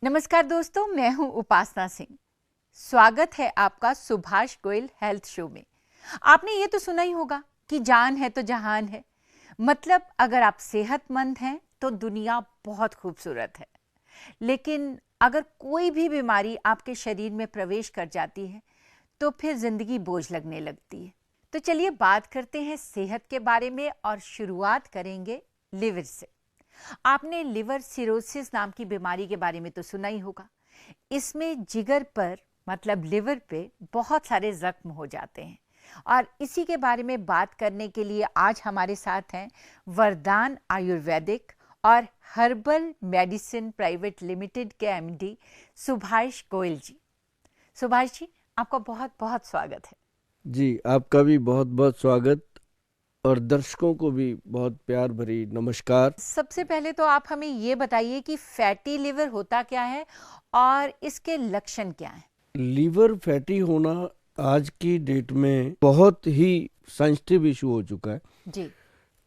नमस्कार दोस्तों, मैं हूं उपासना सिंह। स्वागत है आपका सुभाष गोयल हेल्थ शो में। आपने ये तो सुना ही होगा कि जान है तो जहान है। मतलब अगर आप सेहतमंद हैं तो दुनिया बहुत खूबसूरत है, लेकिन अगर कोई भी बीमारी आपके शरीर में प्रवेश कर जाती है तो फिर जिंदगी बोझ लगने लगती है। तो चलिए बात करते हैं सेहत के बारे में और शुरुआत करेंगे लिवर से। आपने लिवर सिरोसिस नाम की बीमारी के बारे में तो सुना ही होगा। इसमें जिगर पर मतलब लिवर पे बहुत सारे जख्म हो जाते हैं और इसी के बारे में बात करने के लिए आज हमारे साथ हैं वरदान आयुर्वेदिक और हर्बल मेडिसिन प्राइवेट लिमिटेड के एमडी सुभाष गोयल जी। सुभाष जी, आपका बहुत बहुत स्वागत है। जी, आपका भी बहुत बहुत स्वागत और दर्शकों को भी बहुत प्यार भरी नमस्कार। सबसे पहले तो आप हमें ये बताइए कि फैटी लिवर होता क्या है और इसके लक्षण क्या हैं? लीवर फैटी होना आज की डेट में बहुत ही सेंसिटिव इशू हो चुका है। जी।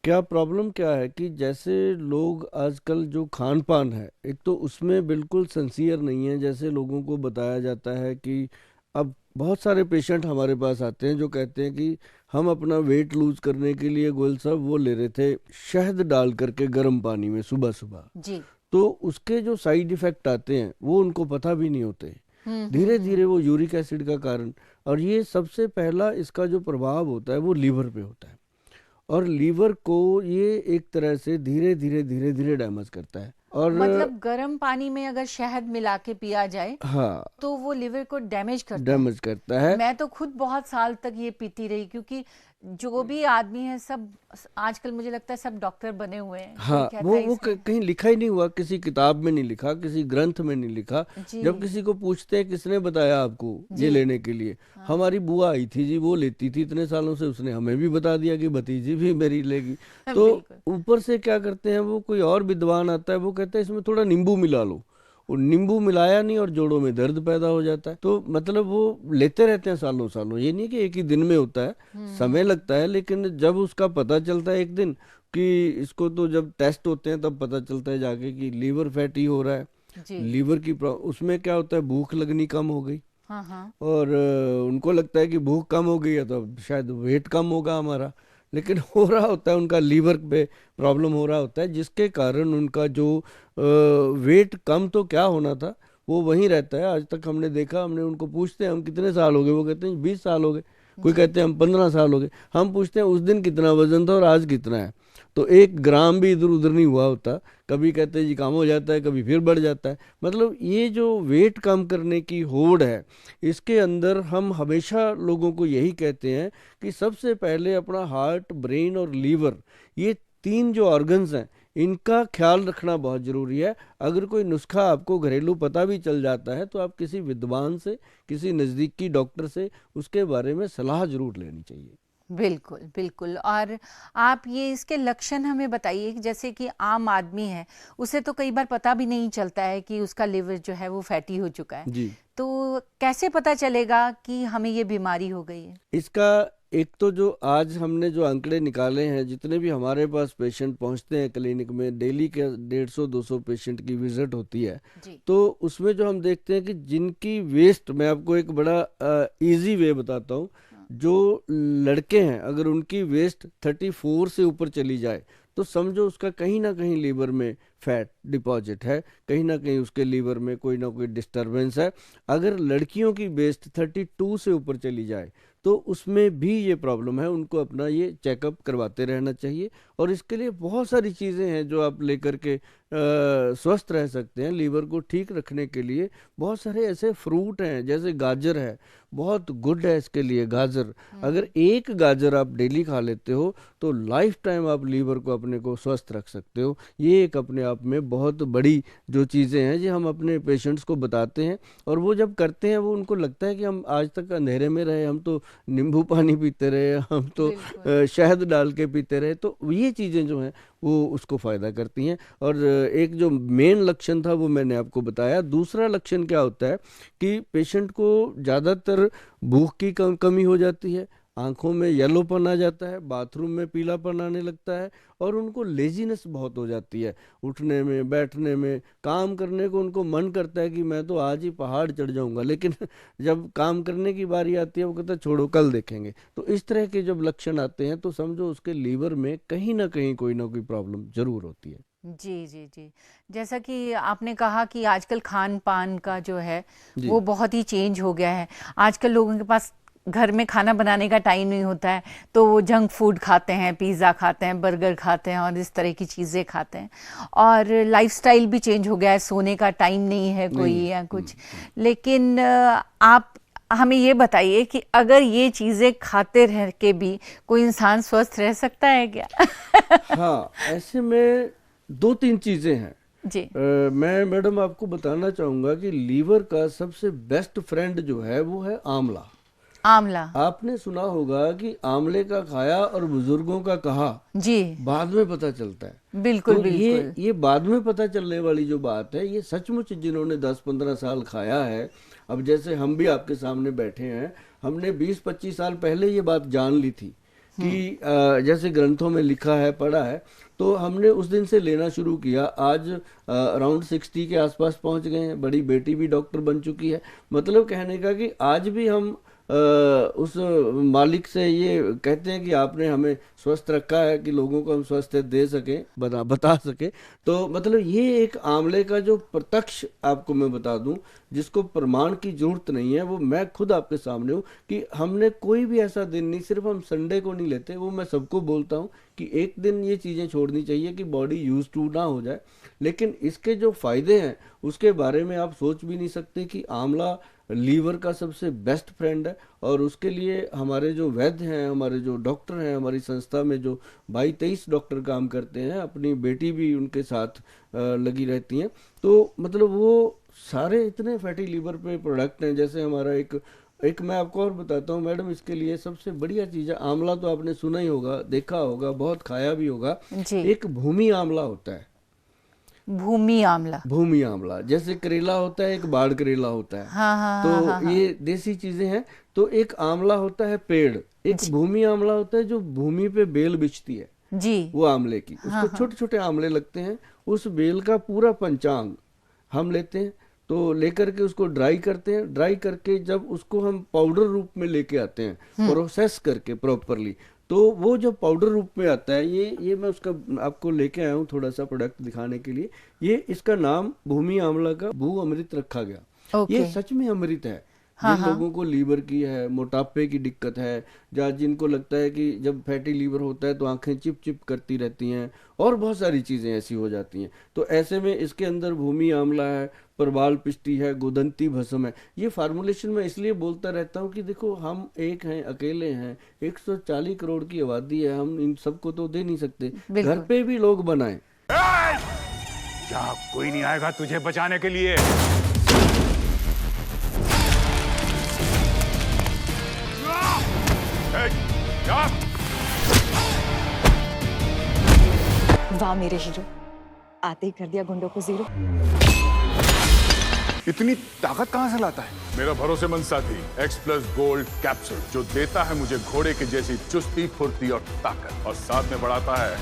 क्या प्रॉब्लम क्या है कि जैसे लोग आजकल जो खान पान है, एक तो उसमें बिल्कुल सिंसियर नहीं है। जैसे लोगों को बताया जाता है कि अब बहुत सारे पेशेंट हमारे पास आते हैं जो कहते हैं कि हम अपना वेट लूज करने के लिए गोयल साहब वो ले रहे थे शहद डाल करके गर्म पानी में सुबह सुबह। जी। तो उसके जो साइड इफेक्ट आते हैं वो उनको पता भी नहीं होते। धीरे हम्म। धीरे वो यूरिक एसिड का कारण, और ये सबसे पहला इसका जो प्रभाव होता है वो लीवर पे होता है। और लीवर को ये एक तरह से धीरे धीरे डैमेज करता है। और मतलब गर्म पानी में अगर शहद मिला के पिया जाए हाँ, तो वो लिवर को डैमेज करता है। डैमेज करता है। मैं तो खुद बहुत साल तक ये पीती रही, क्योंकि जो भी आदमी है सब आजकल मुझे लगता है सब डॉक्टर बने हुए हैं। कोई हाँ, कहता वो है वो इसमें। कहीं लिखा ही नहीं हुआ, किसी किताब में नहीं लिखा, किसी ग्रंथ में नहीं लिखा। जी। जब किसी को पूछते हैं किसने बताया आपको जी। ये लेने के लिए, हाँ। हमारी बुआ आई थी जी, वो लेती थी इतने सालों से, उसने हमें भी बता दिया कि भतीजी भी मेरी लेगी। तो बिल्कुल। ऊपर से क्या करते हैं, वो कोई और विद्वान आता है, वो कहता है इसमें थोड़ा नींबू मिला लो। वो नींबू मिलाया नहीं और जोड़ों में दर्द पैदा हो जाता है। तो मतलब वो लेते रहते हैं सालों सालों। ये नहीं कि एक ही दिन में होता है, समय लगता है। लेकिन जब उसका पता चलता है एक दिन कि इसको, तो जब टेस्ट होते हैं तब पता चलता है जाके कि लीवर फैटी हो रहा है। जी। लीवर की उसमें क्या होता है, भूख लगनी कम हो गई। हाँ हाँ। और उनको लगता है कि भूख कम हो गई है तो अब शायद वेट कम होगा हमारा। लेकिन हो रहा होता है उनका लीवर पे प्रॉब्लम हो रहा होता है, जिसके कारण उनका जो वेट कम तो क्या होना था वो वहीं रहता है। आज तक हमने देखा, हमने उनको पूछते हैं हम कितने साल हो गए, वो कहते हैं 20 साल हो गए। कोई जी। कहते हैं हम 15 साल हो गए। हम पूछते हैं उस दिन कितना वजन था और आज कितना है, तो 1 ग्राम भी इधर उधर नहीं हुआ होता। कभी कहते हैं जी कम हो जाता है, कभी फिर बढ़ जाता है। मतलब ये जो वेट कम करने की होड़ है, इसके अंदर हम हमेशा लोगों को यही कहते हैं कि सबसे पहले अपना हार्ट, ब्रेन और लीवर, ये 3 जो ऑर्गन्स हैं, इनका ख्याल रखना बहुत ज़रूरी है। अगर कोई नुस्खा आपको घरेलू पता भी चल जाता है तो आप किसी विद्वान से, किसी नज़दीकी डॉक्टर से उसके बारे में सलाह जरूर लेनी चाहिए। बिल्कुल बिल्कुल। और आप ये इसके लक्षण हमें बताइए कि जैसे कि आम आदमी है, उसे तो कई बार पता भी नहीं चलता है कि उसका लिवर जो है वो फैटी हो चुका है। जी, तो कैसे पता चलेगा कि हमें ये बीमारी हो गई है? इसका एक तो जो आज हमने जो आंकड़े निकाले हैं, जितने भी हमारे पास पेशेंट पहुंचते हैं क्लिनिक में, डेली के 150-200 पेशेंट की विजिट होती है। जी। तो उसमें जो हम देखते हैं कि जिनकी वेस्ट, मैं आपको एक बड़ा इजी वे बताता हूँ। हाँ। जो लड़के हैं, अगर उनकी वेस्ट 34 से ऊपर चली जाए तो समझो उसका कहीं ना कहीं लीवर में फैट डिपॉजिट है, कहीं ना कहीं उसके लीवर में कोई ना कोई डिस्टरबेंस है। अगर लड़कियों की वेस्ट 32 से ऊपर चली जाए तो उसमें भी ये प्रॉब्लम है, उनको अपना ये चेकअप करवाते रहना चाहिए। और इसके लिए बहुत सारी चीज़ें हैं जो आप लेकर के स्वस्थ रह सकते हैं। लीवर को ठीक रखने के लिए बहुत सारे ऐसे फ्रूट हैं, जैसे गाजर है, बहुत गुड है इसके लिए गाजर। अगर एक गाजर आप डेली खा लेते हो तो लाइफ टाइम आप लीवर को अपने को स्वस्थ रख सकते हो। ये एक अपने आप में बहुत बड़ी जो चीज़ें हैं जो हम अपने पेशेंट्स को बताते हैं, और वो जब करते हैं वो उनको लगता है कि हम आज तक अंधेरे में रहे, हम तो नींबू पानी पीते रहे, हम तो बिल्कुल। शहद डाल के पीते रहे। तो ये चीज़ें जो हैं वो उसको फ़ायदा करती हैं। और एक जो मेन लक्षण था वो मैंने आपको बताया। दूसरा लक्षण क्या होता है कि पेशेंट को ज़्यादातर भूख की कमी हो जाती है, आंखों में येलोपन आ जाता है, बाथरूम में पीलापन आने लगता है, और उनको लेजीनेस बहुत हो जाती है, उठने में, बैठने में, काम करने को उनको मन करता है कि मैं तो आज ही पहाड़ चढ़ जाऊंगा, लेकिन जब काम करने की बारी आती है वो कहता है छोड़ो कल देखेंगे। तो इस तरह के जब लक्षण आते हैं तो समझो उसके लीवर में कहीं ना कहीं कोई ना कोई प्रॉब्लम जरूर होती है। जी जी जी। जैसा कि आपने कहा कि आजकल खान पान का जो है जी वो बहुत ही चेंज हो गया है। आजकल लोगों के पास घर में खाना बनाने का टाइम नहीं होता है, तो वो जंक फूड खाते हैं, पिज़्ज़ा खाते हैं, बर्गर खाते हैं और इस तरह की चीज़ें खाते हैं। और लाइफस्टाइल भी चेंज हो गया है, सोने का टाइम नहीं है कोई नहीं। या कुछ। लेकिन आप हमें ये बताइए कि अगर ये चीज़ें खाते रह के भी कोई इंसान स्वस्थ रह सकता है क्या? हाँ, ऐसे में दो तीन चीजें हैं। जी। मैं मैडम आपको बताना चाहूंगा कि लीवर का सबसे बेस्ट फ्रेंड जो है वो है आंवला। आंवला। आपने सुना होगा कि आंवले का खाया और बुजुर्गों का कहा जी। बाद में पता चलता है। बिल्कुल तो बिल्कुल। ये बाद में पता चलने वाली जो बात है, ये सचमुच जिन्होंने 10-15 साल खाया है, अब जैसे हम भी आपके सामने बैठे हैं, हमने 20-25 साल पहले ये बात जान ली थी कि जैसे ग्रंथों में लिखा है, पढ़ा है, तो हमने उस दिन से लेना शुरू किया। आज अराउंड 60 के आसपास पहुंच गए हैं, बड़ी बेटी भी डॉक्टर बन चुकी है। मतलब कहने का कि आज भी हम उस मालिक से ये कहते हैं कि आपने हमें स्वस्थ रखा है कि लोगों को हम स्वस्थ दे सकें, बता सके। तो मतलब ये एक आंवले का जो प्रत्यक्ष आपको मैं बता दूं, जिसको प्रमाण की जरूरत नहीं है, वो मैं खुद आपके सामने हूँ कि हमने कोई भी ऐसा दिन नहीं, सिर्फ हम संडे को नहीं लेते, वो मैं सबको बोलता हूँ कि एक दिन ये चीज़ें छोड़नी चाहिए कि बॉडी यूज टू ना हो जाए। लेकिन इसके जो फायदे हैं उसके बारे में आप सोच भी नहीं सकते कि आंवला लीवर का सबसे बेस्ट फ्रेंड है। और उसके लिए हमारे जो वैद्य हैं, हमारे जो डॉक्टर हैं, हमारी संस्था में जो 22-23 डॉक्टर काम करते हैं, अपनी बेटी भी उनके साथ लगी रहती हैं। तो मतलब वो सारे इतने फैटी लीवर पे प्रोडक्ट हैं। जैसे हमारा एक मैं आपको और बताता हूँ मैडम, इसके लिए सबसे बढ़िया चीज़ है, आंवला तो आपने सुना ही होगा, देखा होगा, बहुत खाया भी होगा। जी। एक भूमि आंवला होता है। भूमि आंवला। भूमि आंवला जैसे करेला होता है, एक बाढ़ करेला होता है। हाँ हाँ हाँ हाँ तो हाँ। ये देसी चीजें हैं। तो एक आंवला होता है पेड़, एक जी भूमि आंवला होता है जो भूमि पे बेल बिछती है, जी। वो आंवले की, हाँ उसको हाँ। छोटे छोटे आंवले लगते हैं। उस बेल का पूरा पंचांग हम लेते हैं, तो लेकर के उसको ड्राई करते हैं। ड्राई करके जब उसको हम पाउडर रूप में लेके आते हैं, प्रोसेस करके प्रॉपरली, तो वो जब पाउडर रूप में आता है, ये मैं उसका आपको लेके आया हूँ थोड़ा सा प्रोडक्ट दिखाने के लिए। ये इसका नाम भूमि आंवला का भू अमृत रखा गया। ये ओके। सच में अमृत है। हाँ जिन हाँ। लोगों को लीवर की है, मोटापे की दिक्कत है, या जिनको लगता है कि जब फैटी लीवर होता है तो आंखें चिप चिप करती रहती हैं और बहुत सारी चीज़ें ऐसी हो जाती हैं, तो ऐसे में इसके अंदर भूमि आंवला है, प्रबाल पिष्टी है, गोदंती भस्म है। ये फार्मूलेशन मैं इसलिए बोलता रहता हूँ कि देखो हम एक हैं, अकेले हैं, 140 करोड़ की आबादी है, हम इन सबको तो दे नहीं सकते, घर बिल्कुल। पे भी लोग बनाएं। यहाँ कोई नहीं आएगा तुझे बचाने के लिए। वाह मेरे हीरो, आते ही कर दिया गुंडों को जीरो। इतनी ताकत कहां से लाता है? मेरा भरोसेमंद साथी एक्स+ गोल्ड कैप्सूल, जो देता है मुझे घोड़े के जैसी चुस्ती, फुर्ती और ताकत, और साथ में बढ़ाता है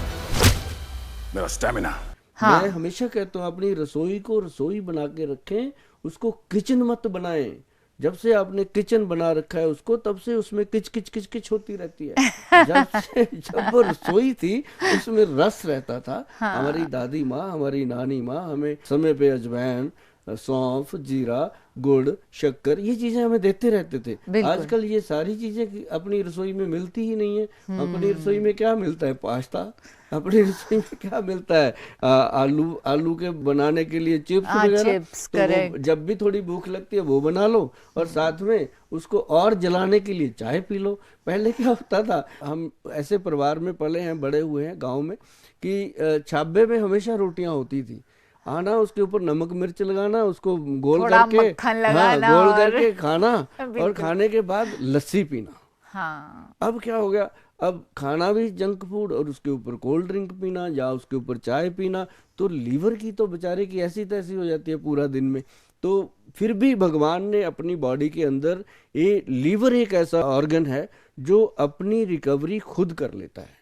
मेरा स्टेमिना। हाँ। मैं हमेशा कहता हूँ अपनी रसोई को रसोई बना के रखें, उसको किचन मत बनाएं। जब से आपने किचन बना रखा है उसको, तब से उसमें किच किच किच किच होती रहती है। जब वो रसोई थी उसमें रस रहता था। हमारी दादी माँ, हमारी नानी माँ हमें समय पे अजवाइन, सौंफ, जीरा, गुड़, शक्कर, ये चीजें हमें देते रहते थे। बिल्कुल। आजकल ये सारी चीजें अपनी रसोई में मिलती ही नहीं है। अपनी रसोई में क्या मिलता है? पास्ता। अपनी रसोई में क्या मिलता है? आलू के बनाने के लिए चिप्स वगैरह। चिप्स, तो वो करेक्ट। जब भी थोड़ी भूख लगती है वो बना लो, और साथ में उसको और जलाने के लिए चाय पी लो। पहले क्या होता था, हम ऐसे परिवार में पले हैं, बड़े हुए हैं गांव में, कि छाबे में हमेशा रोटियां होती थी। आना, उसके ऊपर नमक मिर्च लगाना, उसको गोल थोड़ा करके, मक्खन हाँ, लगाना गोल और करके खाना, और बिल्कुल। खाने के बाद लस्सी पीना। हाँ। अब क्या हो गया, अब खाना भी जंक फूड और उसके ऊपर कोल्ड ड्रिंक पीना या उसके ऊपर चाय पीना, तो लीवर की तो बेचारे की ऐसी तैसी हो जाती है पूरा दिन में। तो फिर भी भगवान ने अपनी बॉडी के अंदर, ये लीवर एक ऐसा ऑर्गन है जो अपनी रिकवरी खुद कर लेता है,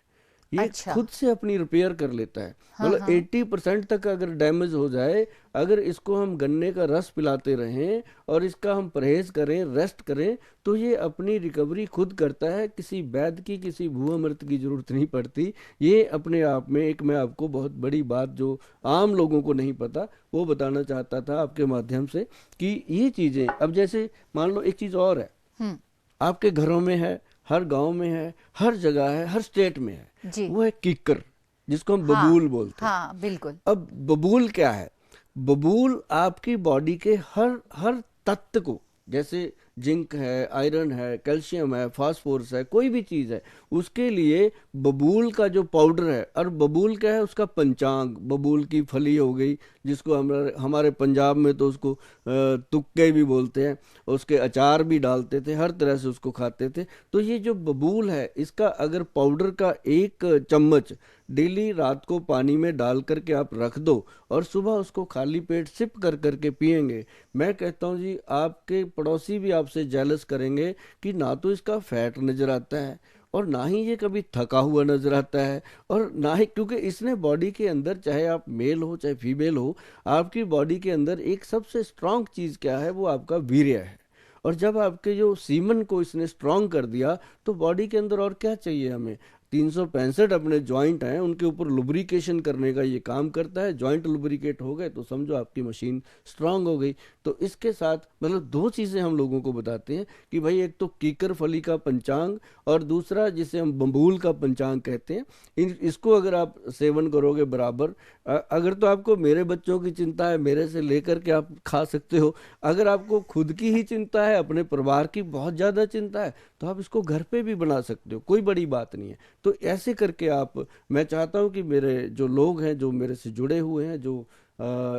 ये अच्छा। खुद से अपनी रिपेयर कर लेता है। हाँ, मतलब हाँ। 80% तक अगर डैमेज हो जाए, अगर इसको हम गन्ने का रस पिलाते रहें और इसका हम परहेज करें, रेस्ट करें, तो ये अपनी रिकवरी खुद करता है। किसी वैद्य की, किसी भूअमृत की जरूरत नहीं पड़ती। ये अपने आप में एक, मैं आपको बहुत बड़ी बात जो आम लोगों को नहीं पता वो बताना चाहता था आपके माध्यम से, कि ये चीज़ें अब जैसे मान लो एक चीज़ और है, हम्म। आपके घरों में है, हर गांव में है, हर जगह है, हर स्टेट में है, जी। वो है कीकर, जिसको हम हाँ, बबूल बोलते हैं। हाँ, बिल्कुल। अब बबूल क्या है? बबूल आपकी बॉडी के हर हर तत्व को, जैसे जिंक है, आयरन है, कैल्शियम है, फास्फोरस है, कोई भी चीज़ है, उसके लिए बबूल का जो पाउडर है, और बबूल क्या है? उसका पंचांग, बबूल की फली हो गई, जिसको हमारे हमारे पंजाब में तो उसको तुक्के भी बोलते हैं, उसके अचार भी डालते थे, हर तरह से उसको खाते थे। तो ये जो बबूल है, इसका अगर पाउडर का 1 चम्मच डेली रात को पानी में डाल करके आप रख दो और सुबह उसको खाली पेट सिप कर करके पिएंगे, मैं कहता हूँ जी आपके पड़ोसी भी आपसे जेलस करेंगे कि ना तो इसका फैट नजर आता है और ना ही ये कभी थका हुआ नजर आता है, और ना ही, क्योंकि इसने बॉडी के अंदर, चाहे आप मेल हो चाहे फीमेल हो, आपकी बॉडी के अंदर एक सबसे स्ट्रांग चीज क्या है? वो आपका वीर्य है। और जब आपके जो सीमन को इसने स्ट्रांग कर दिया, तो बॉडी के अंदर और क्या चाहिए हमें? 365 अपने जॉइंट हैं, उनके ऊपर लुब्रिकेशन करने का ये काम करता है। जॉइंट लुब्रिकेट हो गए तो समझो आपकी मशीन स्ट्रांग हो गई। तो इसके साथ मतलब 2 चीज़ें हम लोगों को बताते हैं कि भाई, एक तो कीकर फली का पंचांग और दूसरा जिसे हम बबूल का पंचांग कहते हैं, इसको अगर आप सेवन करोगे बराबर, अगर तो आपको मेरे बच्चों की चिंता है, मेरे से लेकर के आप खा सकते हो। अगर आपको खुद की ही चिंता है, अपने परिवार की बहुत ज़्यादा चिंता है, तो आप इसको घर पे भी बना सकते हो, कोई बड़ी बात नहीं है। तो ऐसे करके आप, मैं चाहता हूं कि मेरे जो लोग हैं, जो मेरे से जुड़े हुए हैं, जो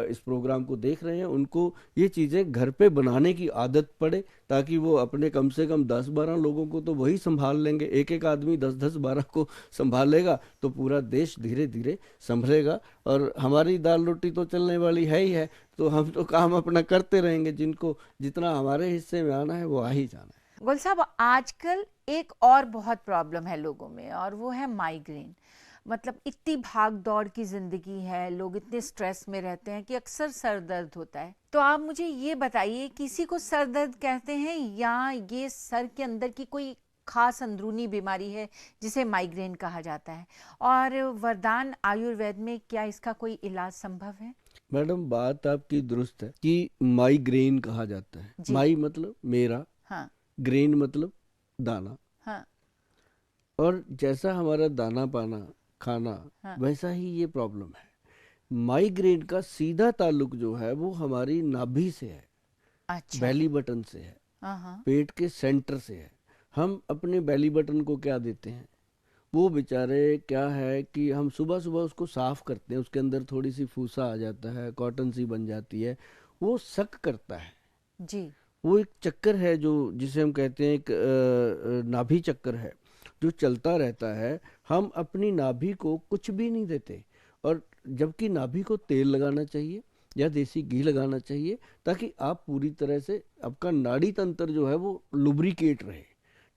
इस प्रोग्राम को देख रहे हैं, उनको ये चीज़ें घर पे बनाने की आदत पड़े, ताकि वो अपने कम से कम 10-12 लोगों को तो वही संभाल लेंगे। एक एक आदमी 10-10-12 को संभालेगा तो पूरा देश धीरे धीरे संभलेगा। और हमारी दाल रोटी तो चलने वाली है ही है, तो हम तो काम अपना करते रहेंगे। जिनको जितना हमारे हिस्से में आना है वो आ ही जाना है। गुल साहब, आजकल एक और बहुत प्रॉब्लम है लोगों में, और वो है माइग्रेन। मतलब इतनी भाग दौड़ की जिंदगी है, लोग इतने स्ट्रेस में रहते हैं कि अक्सर सर दर्द होता है। तो आप मुझे ये बताइए, किसी को सर दर्द कहते हैं या ये सर के अंदर की कोई खास अंदरूनी बीमारी है जिसे माइग्रेन कहा जाता है? और वरदान आयुर्वेद में क्या इसका कोई इलाज संभव है? मैडम, बात आपकी दुरुस्त है कि माइग्रेन कहा जाता है। जी। माई मतलब मेरा, हाँ, ग्रेन मतलब दाना। हाँ, और जैसा हमारा दाना पाना खाना, हाँ। वैसा ही ये प्रॉब्लम है। माइग्रेन का सीधा ताल्लुक जो है वो हमारी नाभि से है, अच्छा। बेली बटन से है, हाँ, हाँ। पेट के सेंटर से है। हम अपने बेली बटन को क्या देते हैं? वो बेचारे क्या है कि हम सुबह सुबह उसको साफ करते हैं, उसके अंदर थोड़ी सी फूसा आ जाता है, कॉटन सी बन जाती है, वो सक करता है। जी। वो एक चक्कर है जो, जिसे हम कहते हैं एक नाभि चक्कर है, जो चलता रहता है। हम अपनी नाभि को कुछ भी नहीं देते, और जबकि नाभि को तेल लगाना चाहिए या देसी घी लगाना चाहिए, ताकि आप पूरी तरह से, आपका नाड़ी तंत्र जो है वो लुब्रिकेट रहे।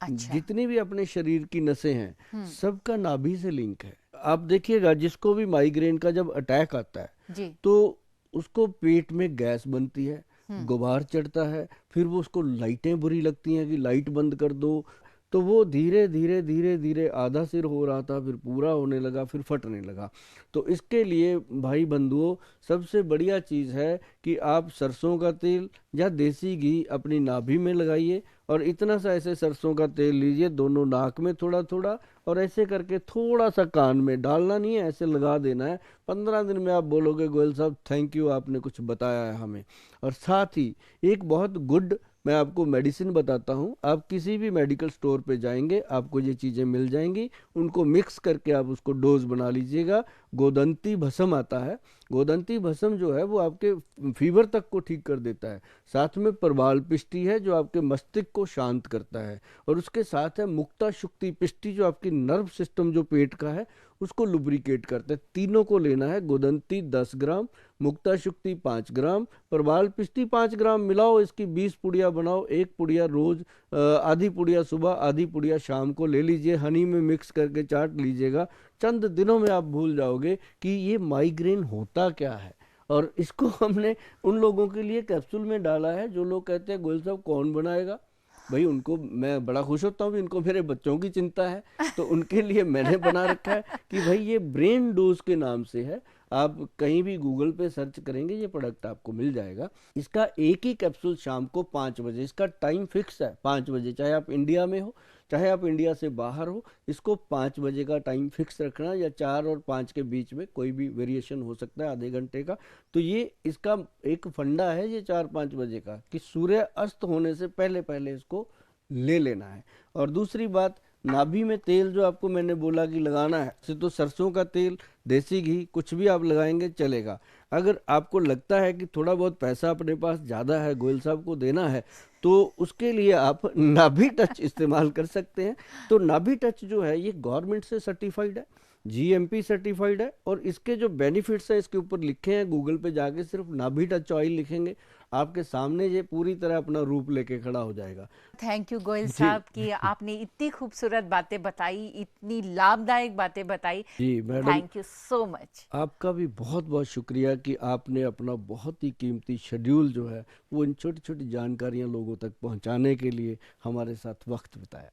अच्छा। जितनी भी अपने शरीर की नसें हैं, सबका नाभि से लिंक है। आप देखिएगा, जिसको भी माइग्रेन का जब अटैक आता है, जी। तो उसको पेट में गैस बनती है, गुबार चढ़ता है, फिर वो उसको लाइटें बुरी लगती हैं कि लाइट बंद कर दो। तो वो धीरे धीरे धीरे धीरे, आधा सिर हो रहा था, फिर पूरा होने लगा, फिर फटने लगा। तो इसके लिए भाई बंधुओं, सबसे बढ़िया चीज़ है कि आप सरसों का तेल या देसी घी अपनी नाभि में लगाइए, और इतना सा ऐसे सरसों का तेल लीजिए, दोनों नाक में थोड़ा थोड़ा, और ऐसे करके थोड़ा सा कान में, डालना नहीं है, ऐसे लगा देना है। 15 दिन में आप बोलोगे गोयल साहब थैंक यू, आपने कुछ बताया है हमें। और साथ ही एक बहुत गुड मैं आपको मेडिसिन बताता हूँ। आप किसी भी मेडिकल स्टोर पे जाएंगे, आपको ये चीज़ें मिल जाएंगी, उनको मिक्स करके आप उसको डोज बना लीजिएगा। गोदंती भस्म आता है, गोदंती भस्म जो है वो आपके फीवर तक को ठीक कर देता है। साथ में प्रवाल पिष्टी है जो आपके मस्तिष्क को शांत करता है, और उसके साथ है मुक्ता शुक्ति पिष्टी जो आपकी नर्व सिस्टम जो पेट का है उसको लुब्रिकेट करता है। तीनों को लेना है। गोदंती 10 ग्राम, मुक्ता शुक्ति 5 ग्राम, प्रबाल पिष्टी 5 ग्राम मिलाओ, इसकी 20 पुड़िया बनाओ। एक पुड़िया रोज, आधी पुड़िया सुबह, आधी पुड़िया शाम को ले लीजिए, हनी में मिक्स करके चाट लीजिएगा। चंद दिनों में आप भूल जाओगे कि ये माइग्रेन होता क्या है। और इसको हमने उन लोगों के लिए कैप्सूल में डाला है जो लोग कहते हैं गोयल साहब कौन बनाएगा। भाई उनको मैं बड़ा खुश होता हूँ, इनको मेरे बच्चों की चिंता है, तो उनके लिए मैंने बना रखा है कि भाई ये ब्रेन डोज के नाम से है। आप कहीं भी गूगल पे सर्च करेंगे ये प्रोडक्ट आपको मिल जाएगा। इसका एक ही कैप्सूल शाम को 5 बजे, इसका टाइम फिक्स है 5 बजे, चाहे आप इंडिया में हो चाहे आप इंडिया से बाहर हो, इसको 5 बजे का टाइम फिक्स रखना, या 4 और 5 के बीच में कोई भी वेरिएशन हो सकता है, आधे घंटे का। तो ये इसका एक फंडा है ये 4-5 बजे का, कि सूर्य अस्त होने से पहले पहले इसको ले लेना है। और दूसरी बात, नाभि में तेल जो आपको मैंने बोला कि लगाना है, तो सरसों का तेल, देसी घी, कुछ भी आप लगाएंगे चलेगा। अगर आपको लगता है कि थोड़ा बहुत पैसा अपने पास ज़्यादा है, गोयल साहब को देना है, तो उसके लिए आप नाभि टच इस्तेमाल कर सकते हैं। तो नाभि टच जो है ये गवर्नमेंट से सर्टिफाइड है, GMP सर्टिफाइड है, और इसके जो बेनिफिट्स है इसके ऊपर लिखे हैं। गूगल पे जाके सिर्फ नाभि टच ऑयल लिखेंगे, आपके सामने ये पूरी तरह अपना रूप लेके खड़ा हो जाएगा। थैंक यू गोयल साहब कि आपने इतनी खूबसूरत बातें बताई, इतनी लाभदायक बातें बताई। जी madam, thank you so much. आपका भी बहुत बहुत शुक्रिया कि आपने अपना बहुत ही कीमती शेड्यूल जो है वो इन छोटी छोटी जानकारियां लोगों तक पहुंचाने के लिए हमारे साथ वक्त बिताया।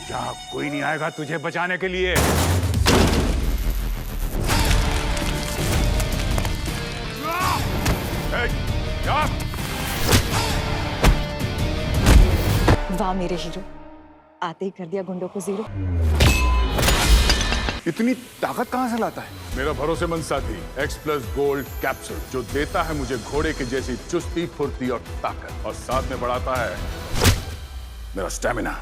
यहाँ कोई नहीं आएगा तुझे बचाने के लिए। वाह मेरे हीरो, आते ही कर दिया गुंडों को जीरो। इतनी ताकत कहां से लाता है? मेरा भरोसेमंद साथी X+ गोल्ड कैप्सूल, जो देता है मुझे घोड़े की जैसी चुस्ती, फुर्ती और ताकत, और साथ में बढ़ाता है मेरा स्टैमिना।